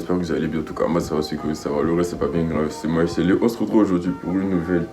j'espère que vous allez bien. En tout cas, moi ça va, c'est que ça va. Le reste, c'est pas bien grave. C'est moi, c'est Léo. On se retrouve aujourd'hui pour une nouvelle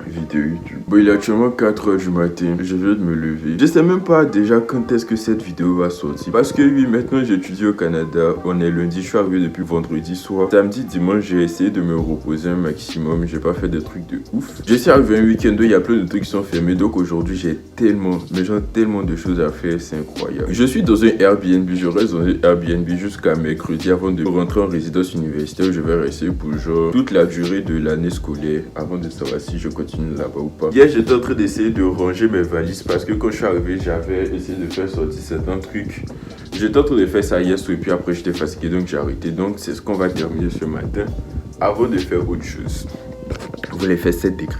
vidéo YouTube. Bon, il est actuellement 4h du matin. Je viens de me lever. Je sais même pas déjà quand est-ce que cette vidéo va sortir. Parce que oui, maintenant j'étudie au Canada. On est lundi. Je suis arrivé depuis vendredi soir. Samedi, dimanche, j'ai essayé de me reposer un maximum. J'ai pas fait des trucs de ouf. J'ai essayé d'arriver un week-end où il y a plein de trucs qui sont fermés. Donc aujourd'hui, j'ai tellement de choses à faire. C'est incroyable. Je suis dans un Airbnb. Je reste dans un Airbnb jusqu'à mercredi avant de rentrer en résidence universitaire où je vais rester pour genre toute la durée de l'année scolaire avant de savoir si je continue là-bas ou pas. Hier, j'étais en train d'essayer de ranger mes valises parce que quand je suis arrivé, j'avais essayé de faire sortir certains trucs. J'étais en train de faire ça hier soir et puis après j'étais fatigué donc j'ai arrêté. Donc c'est ce qu'on va terminer ce matin avant de faire autre chose. Vous voulez faire 7 degrés.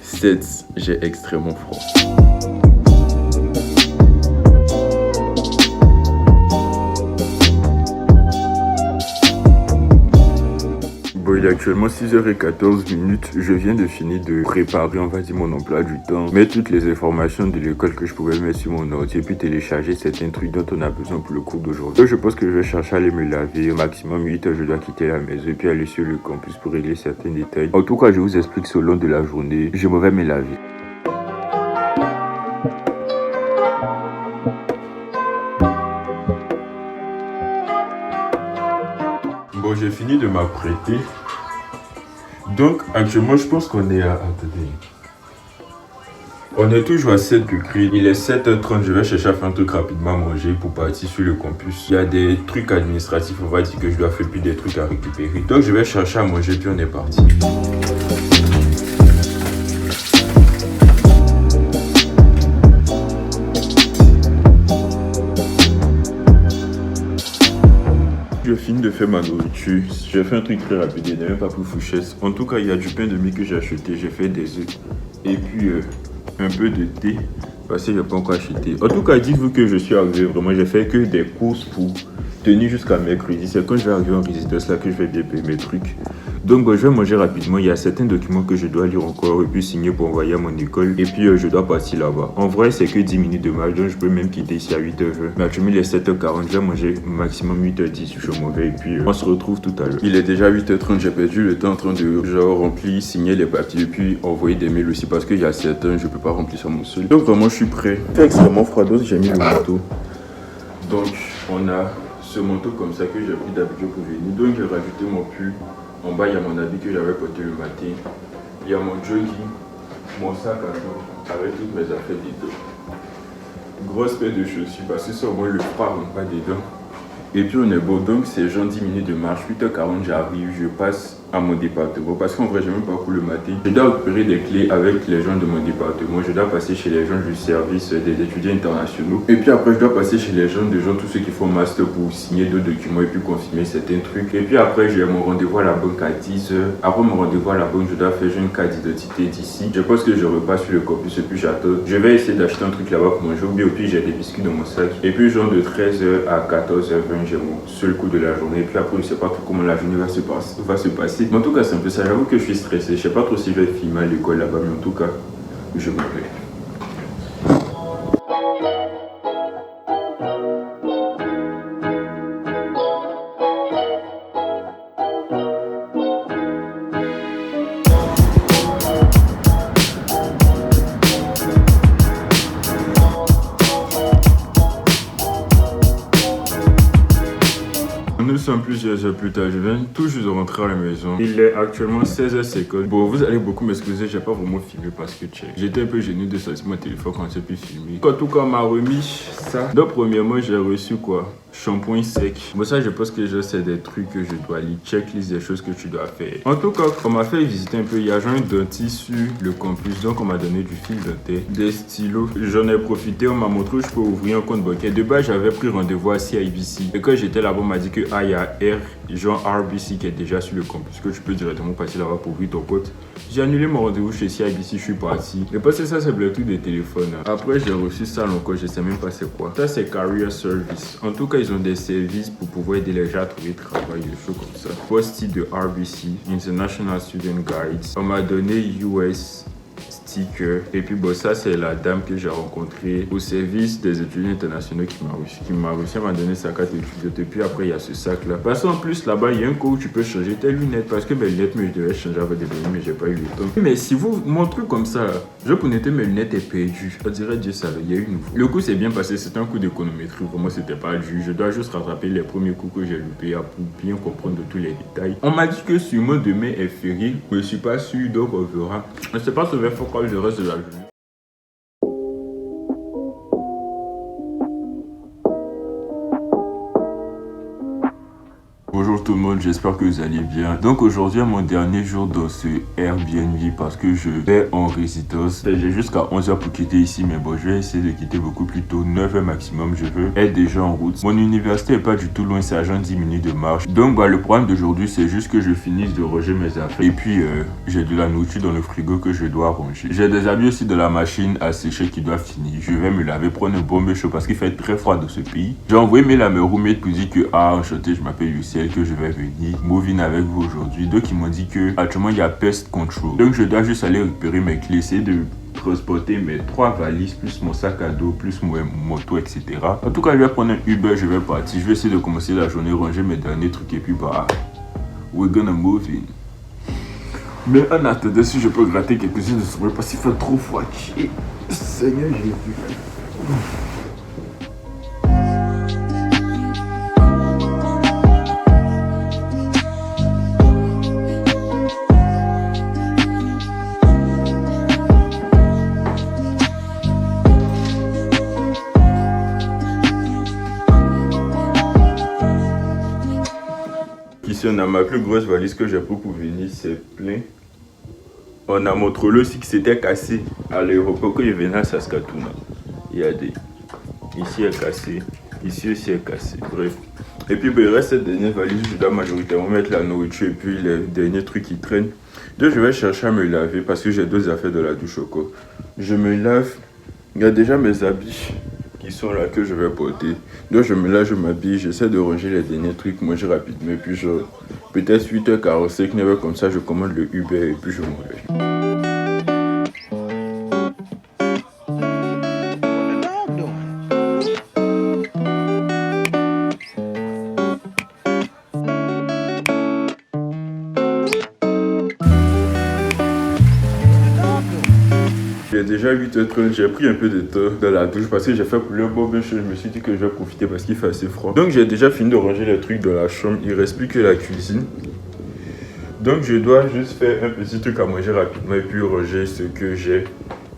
7, j'ai extrêmement froid. Bon, il est actuellement 6h14. Je viens de finir de préparer, on va dire, mon emploi du temps. Mettre toutes les informations de l'école que je pouvais mettre sur mon ordi et puis télécharger certains trucs dont on a besoin pour le cours d'aujourd'hui. Donc, je pense que je vais chercher à aller me laver. Au maximum 8h, je dois quitter la maison et puis aller sur le campus pour régler certains détails. En tout cas, je vous explique ce long de la journée. Je me vais me laver. Bon, j'ai fini de m'apprêter. Donc, actuellement, je pense qu'on est à... Attendez. On est toujours à 7 degrés. Il est 7h30. Je vais chercher à faire un truc rapidement à manger pour partir sur le campus. Il y a des trucs administratifs, on va dire que je dois faire, puis des trucs à récupérer. Donc, je vais chercher à manger, puis on est parti. Je finis de faire ma nourriture. J'ai fait un truc très rapide, il n'y a même pas plus fouchesse. En tout cas, il y a du pain de mie que j'ai acheté. J'ai fait des œufs et puis un peu de thé parce que je n'ai pas encore acheté. En tout cas, dites-vous que je suis arrivé vraiment. J'ai fait que des courses pour tenir jusqu'à mercredi. C'est quand je vais arriver en résidence là que je vais bien payer mes trucs. Donc bon, je vais manger rapidement. Il y a certains documents que je dois lire encore et puis signer pour envoyer à mon école. Et puis je dois partir là-bas. En vrai, c'est que 10 minutes de marche. Donc je peux même quitter ici à 8h20. Mais actuellement, il est 7h40. Je vais manger maximum 8h10. Je m'en vais et puis on se retrouve tout à l'heure. Il est déjà 8h30. J'ai perdu le temps en train de genre remplir, signer les papiers et puis envoyer des mails aussi parce qu'il y a certains, je peux pas remplir ça mon seul. Donc vraiment, je suis prêt. Il fait extrêmement froid. Donc j'ai mis le manteau. Donc on a ce manteau comme ça que j'ai pris d'habitude pour venir. Donc j'ai rajouté mon pull. En bas, il y a mon habit que j'avais porté le matin. Il y a mon jogging, mon sac à dos avec toutes mes affaires dedans. Grosse paire de chaussures parce que ça au moins le froid rentre pas dedans. Et puis on est beau, donc c'est genre 10 minutes de marche. 8h40, j'arrive, je passe à mon département. Parce qu'en vrai, j'ai même pas couru le matin. Je dois récupérer des clés avec les gens de mon département. Je dois passer chez les gens du service des étudiants internationaux. Et puis après, je dois passer chez les gens, tous ceux qui font master pour signer d'autres documents et puis confirmer certains trucs. Et puis après, j'ai mon rendez-vous à la banque à 10h. Après mon rendez-vous à la banque, je dois faire une carte d'identité d'ici. Je pense que je repasse sur le campus et puis j'attends. Je vais essayer d'acheter un truc là-bas pour manger. Ou bien, puis j'ai des biscuits dans mon sac. Et puis genre de 13h à 14h20, j'ai mon seul coup de la journée. Et puis après, je sais pas trop comment la journée va se passer. Mais en tout cas, c'est un peu ça. J'avoue que je suis stressé. Je sais pas trop si je vais filmer à l'école là-bas, mais en tout cas, je me plais. Nous sommes plusieurs heures plus tard, je viens tout juste de rentrer à la maison. Il est actuellement 16h50. Bon, vous allez beaucoup m'excuser, j'ai pas vraiment filmé parce que j'étais un peu gêné de sortir mon téléphone quand j'ai pu filmer. En tout cas, on m'a remis ça. Donc, premièrement, j'ai reçu quoi? Shampoing sec. Bon, ça, je pense que c'est des trucs que je dois lire. Checklist des choses que tu dois faire. En tout cas, on m'a fait visiter un peu. Il y a genre un dentiste sur le campus. Donc, on m'a donné du fil dentaire, des stylos. J'en ai profité. On m'a montré où je peux ouvrir un compte bancaire. De base, j'avais pris rendez-vous à CIBC. Et quand j'étais là-bas, on m'a dit que il y a genre RBC qui est déjà sur le campus. Que tu peux directement passer là-bas pour ouvrir ton compte. J'ai annulé mon rendez-vous chez CIBC. Je suis parti. Et parce que ça, c'est le truc des téléphones. Après, j'ai reçu ça encore. Je sais même pas c'est quoi. Ça, c'est Career Service. En tout cas, ils ont des services pour pouvoir aider les gens à trouver travail, des choses comme ça. Post-it de RBC, International Student Guides. On m'a donné US stickers. Et puis bon, ça c'est la dame que j'ai rencontrée au service des étudiants internationaux qui m'a réussi à donner sa carte étudiante. Et puis après il y a ce sac là. Parce qu'en plus là-bas il y a un coin où tu peux changer tes lunettes. Parce que mes lunettes, mais je devais changer avec des lunettes, mais j'ai pas eu le temps. Mais si vous mon truc comme ça là, je connectais mes lunettes et perdu. Je dirais Dieu savait, il y a eu une fois. Le coup c'est bien passé, c'était un coup d'économétrie. Pour moi c'était pas du. Je dois juste rattraper les premiers coups que j'ai loupés pour bien comprendre de tous les détails. On m'a dit que sûrement demain est férié. Je suis pas sûr, donc on verra. Je sais pas si je vais faire quoi le reste de la journée. Bonjour tout le monde, j'espère que vous allez bien. Donc aujourd'hui est mon dernier jour dans ce Airbnb parce que je vais en résidence. J'ai jusqu'à 11h pour quitter ici, mais bon, je vais essayer de quitter beaucoup plus tôt, 9h maximum. Je veux être déjà en route. Mon université est pas du tout loin, c'est à genre 10 minutes de marche. Donc bah, le problème d'aujourd'hui, c'est juste que je finisse de ranger mes affaires. Et puis j'ai de la nourriture dans le frigo que je dois ranger. J'ai des habits aussi de la machine à sécher qui doivent finir. Je vais me laver, prendre un bon bain chaud parce qu'il fait très froid dans ce pays. J'ai envoyé mail à mes roommates pour dire que enchanté, je m'appelle Luciel, que je vais venir moving avec vous aujourd'hui. Donc ils m'ont dit que actuellement il y a pest control. Donc je dois juste aller récupérer mes clés, essayer de transporter mes 3 valises plus mon sac à dos plus mon moto, etc. En tout cas je vais prendre un Uber, je vais partir. Je vais essayer de commencer la journée, ranger mes derniers trucs et puis bah we're gonna move in. Mais en attendant, si je peux gratter quelques-unes de sommeil parce qu'il fait trop froid. Seigneur Jésus. Ici, on a ma plus grosse valise que j'ai pris pour venir, c'est plein. On a mon trolley aussi qui s'était cassé à l'aéroport quand il venait à Saskatoon. Il y a des... Ici est cassé, ici aussi est cassé, bref. Et puis il reste cette dernière valise où je dois majoritairement mettre la nourriture et puis les derniers trucs qui traînent. Donc je vais chercher à me laver parce que j'ai 2 affaires de la douche au corps. Je me lave, il y a déjà mes habits qui sont là que je vais porter. Donc je me lave, je m'habille, j'essaie de ranger les derniers trucs, manger rapidement. Et puis peut-être 8h45, 9h comme ça, je commande le Uber et puis je m'en vais. Il est déjà 8h30, j'ai pris un peu de temps dans la douche parce que j'ai fait couler un bon bain chaud. Je me suis dit que je vais profiter parce qu'il fait assez froid. Donc j'ai déjà fini de ranger les trucs dans la chambre, il ne reste plus que la cuisine. Donc je dois juste faire un petit truc à manger rapidement et puis ranger ce que j'ai.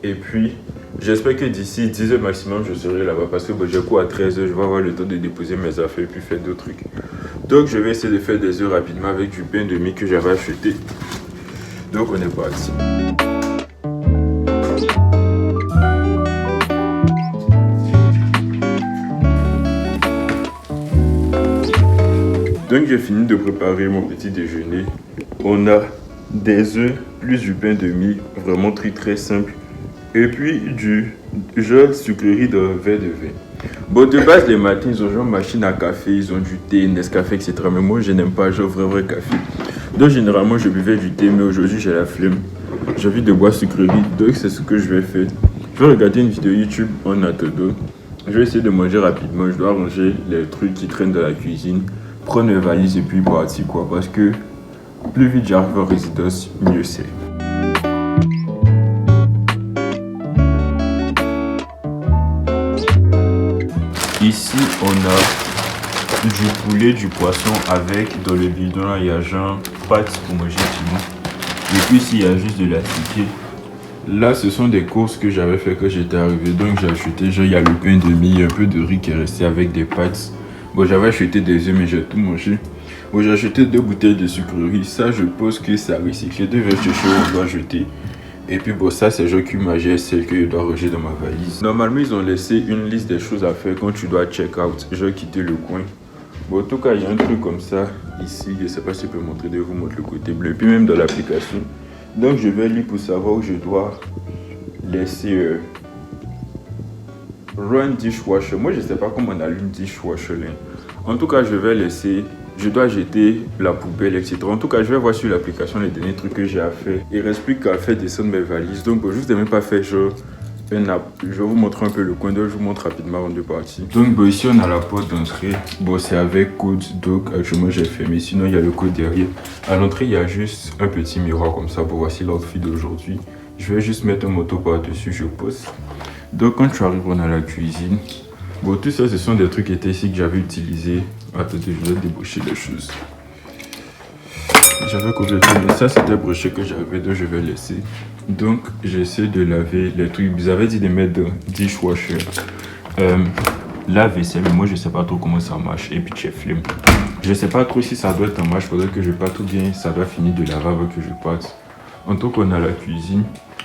Et puis j'espère que d'ici 10h maximum je serai là-bas parce que bon, j'ai cours à 13h, je vais avoir le temps de déposer mes affaires et puis faire d'autres trucs. Donc je vais essayer de faire des œufs rapidement avec du pain de mie que j'avais acheté. Donc on est parti. Donc j'ai fini de préparer mon petit déjeuner. On a des œufs plus du pain de mie, vraiment très simple. Et puis du gel sucrerie de verre de vin. Bon de base les matins ils ont genre machine à café, ils ont du thé, Nescafé, etc. Mais moi je n'aime pas genre vrai café. Donc généralement je buvais du thé mais aujourd'hui j'ai la flemme. J'ai envie de boire sucrerie, donc c'est ce que je vais faire. Je vais regarder une vidéo YouTube en attendant. Je vais essayer de manger rapidement, je dois ranger les trucs qui traînent dans la cuisine. Prendre mes valises et puis partir quoi, parce que plus vite j'arrive en résidence, mieux c'est. Ici on a du poulet, du poisson avec, dans le bidon là il y a genre pâtes pour manger sinon. Et puis ici il y a juste de la ticket. Là ce sont des courses que j'avais fait quand j'étais arrivé, donc j'ai acheté genre il y a le pain de mie, un peu de riz qui est resté avec des pâtes. Bon, j'avais acheté des œufs, mais j'ai tout mangé. Bon, j'ai acheté 2 bouteilles de sucrerie. Ça, je pense que ça recycle. 2 verres de chaud, on doit jeter. Et puis, bon, ça, c'est genre Q-Magie, celle que je dois ranger dans ma valise. Normalement, ils ont laissé une liste des choses à faire quand tu dois check out. Je vais quitter le coin. Bon, en tout cas, il y a un truc comme ça ici. Je ne sais pas si je peux montrer, de vous montrer le côté bleu. Et puis, même dans l'application. Donc, je vais lire pour savoir où je dois laisser. Run dishwasher. Moi, je sais pas comment on allume dishwasher là. En tout cas, je vais laisser je dois jeter la poubelle, etc. En tout cas, je vais voir sur l'application les derniers trucs que j'ai à faire. Il ne reste plus qu'à faire descendre mes valises. Donc, bon, je vous ai même pas fait genre une app. Je vais vous montrer un peu le coin d'œil, je vous montre rapidement avant de partir. Donc, bon, ici, on a la porte d'entrée. Bon, c'est avec code, donc actuellement, j'ai fermé. Sinon, il y a le code derrière. À l'entrée, il y a juste un petit miroir comme ça. Bon, voici l'outfit d'aujourd'hui. Je vais juste mettre un moto par-dessus, je pose. Donc, quand tu arrives, on a la cuisine. Bon, tout ça, ce sont des trucs qui étaient ici que j'avais utilisés. Attendez, je vais déboucher les choses. J'avais complètement... Ça, c'était broché que j'avais, donc je vais laisser. Donc, j'essaie de laver les trucs. Vous avez dit de mettre dishwasher. La vaisselle, mais moi, je sais pas trop comment ça marche. Et puis, j'ai flemme. Je sais pas trop si ça doit être en marche. Faudrait que je parte tout bien. Ça doit finir de laver avant que je parte. En tout cas, on a la cuisine.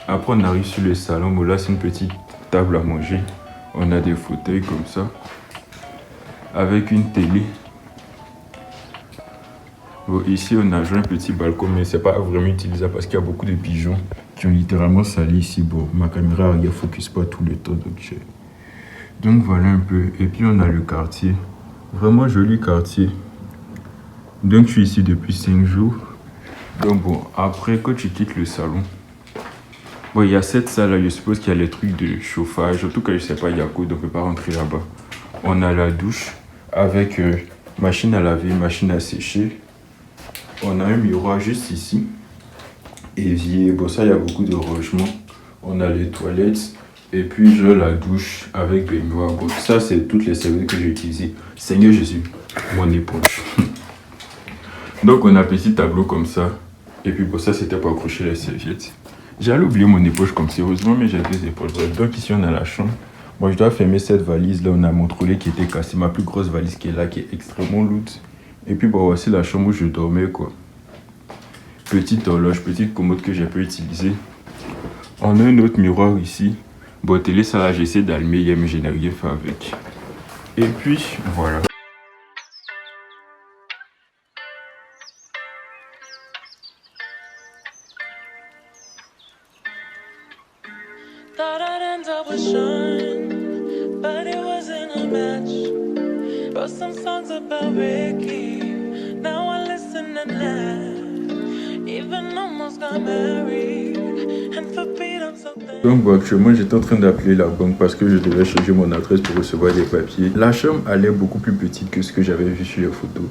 Après, on arrive sur le salon. Bon, là, c'est une petite table à manger. On a des fauteuils comme ça, avec une télé. Bon, ici, on a joué un petit balcon, mais c'est pas vraiment utilisable parce qu'il y a beaucoup de pigeons qui ont littéralement sali ici. Bon, ma caméra ne focus pas tout le temps, donc voilà un peu. Et puis, on a le quartier. Vraiment joli quartier. Donc, je suis ici depuis 5 jours. Donc bon, après, quand tu quittes le salon, bon, il y a cette salle là, je suppose qu'il y a les trucs de chauffage. En tout cas, je sais pas, il y a quoi, donc on peut pas rentrer là-bas. On a la douche avec machine à laver, machine à sécher. On a un miroir juste ici. Évier, bon ça, il y a beaucoup de rangements. On a les toilettes. Et puis, je la douche avec baignoire. Bon, ça, c'est toutes les serviettes que j'ai utilisées. Seigneur Jésus, mon éponge. Donc, on a un petit tableau comme ça. Et puis, bon, ça, c'était pour accrocher les serviettes. J'allais oublier mon éponge comme c'est heureusement, mais j'ai 2 éponges. Donc ici, on a la chambre. Moi, je dois fermer cette valise. Là, on a mon trolley qui était cassé. Ma plus grosse valise qui est là, qui est extrêmement lourde. Et puis, bon, voici la chambre où je dormais, quoi. Petite horloge, petite commode que j'ai pu utiliser. On a un autre miroir ici. Bon, télé, ça là, j'ai essayé d'allumer hier, mais je n'ai rien fait avec. Et puis, voilà. Thought I'd end up with Sean, but it wasn't a match. Wrote some songs about Ricky, now I listen and laugh. Even almost got married, and for Pete I'm so thankful. Donc bon, actuellement j'étais en train d'appeler la banque parce que je devais changer mon adresse pour recevoir des papiers. La chambre allait beaucoup plus petite que ce que j'avais vu sur les photos.